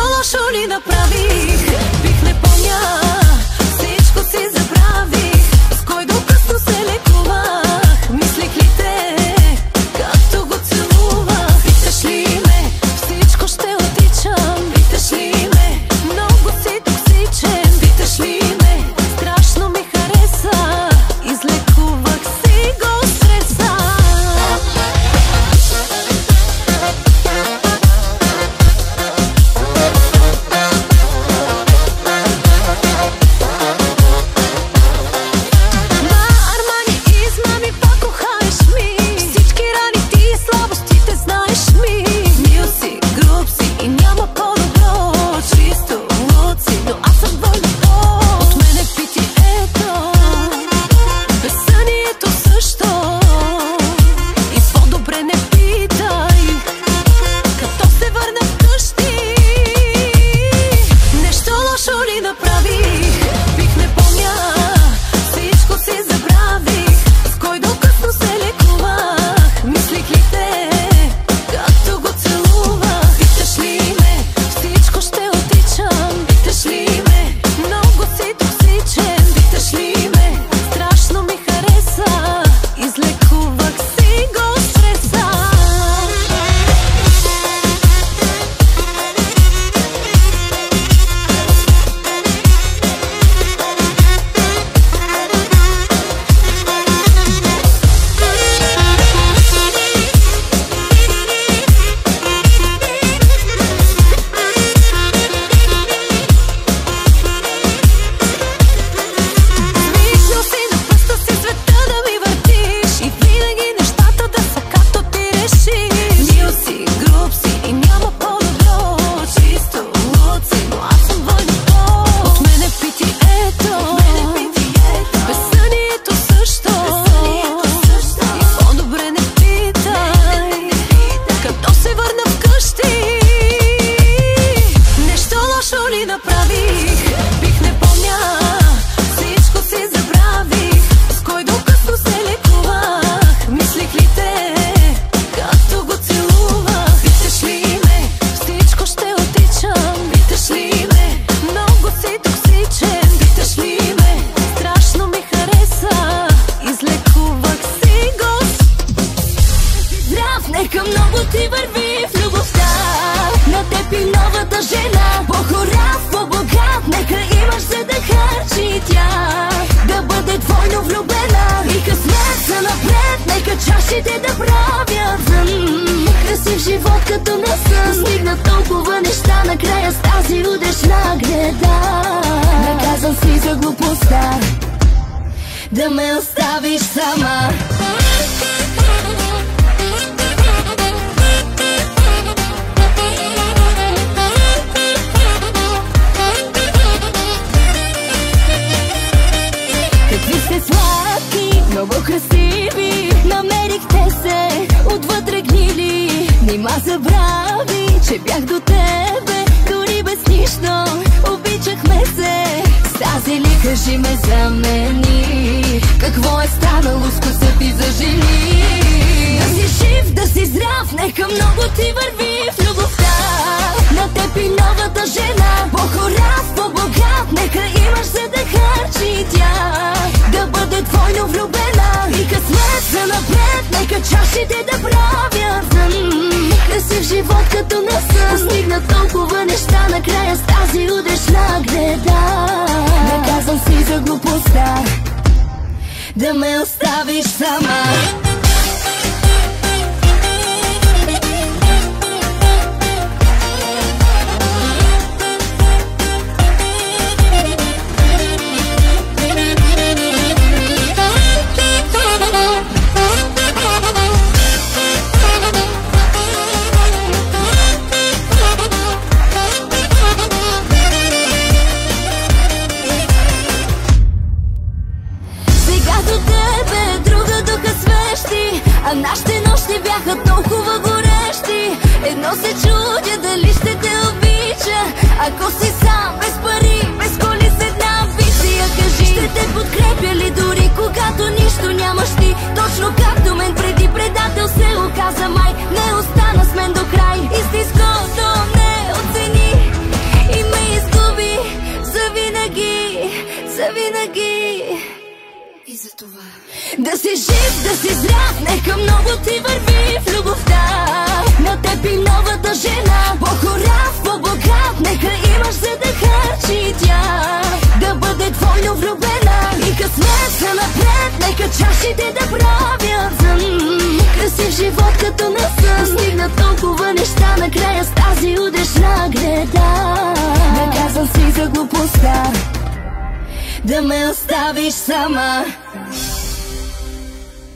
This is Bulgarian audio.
лошо ли направих? Бих не помня, всичко си забравих. С кой до късно се лекувах? Мислих ли те, както го целувах? Питаш ли ме, всичко ще отричам. Питаш ли ме, много си токсичен. Питаш ли ме, страшно ми хареса. Излекувах си го стреса. Нека много ти върви в любовта, на теб и новата жена. По-хора, по-богат, нека имаш за да харчи тя. Да бъде двойно влюбена и късмет за напред. Нека чашите да правят красив живот като на сън. Стигна толкова неща накрая с тази удачна гледа. Наказан си за глупостта да ме оставиш сама. Сладки, много красиви, намерихте се отвътре гнили. Нима забрави, че бях до тебе, дори без нищо обичахме се. С тази ли кажи ме замени, какво е станало с коса ти за жени? Да си жив, да си здрав, нека много ти върви в любовта, на теб и новата жена. По-хора, по-богат, нека имаш за да харчи тя. Да бъде двойно влюбена и късмет за напред. Нека чашите да правят красив живот като на сън. Стигна толкова неща накрая с тази удачна гледа. Наказан си за глупостта да ме оставиш сама. А нашите нощи бяха толкова горещи. Едно се чудя дали ще те обича, ако си сам, без пари, без коли, с една амбиция. Кажи, ще те подкрепя ли дори когато нищо нямаш ти? Точно както мен преди предател се оказа май. Не остана с мен до край, истинското не оцени. това. Да си жив, да си здрав, нека много ти върви в любовта. На теб и новата жена, по-хорав, по-богат, нека имаш за да харчи тя. Да бъде двойно влюбена и късмет за напред, нека чашите да правят красив живот като на сън. Стигна толкова неща накрая с тази удешна гледа. Наказан си за глупостта да ме оставиш сама.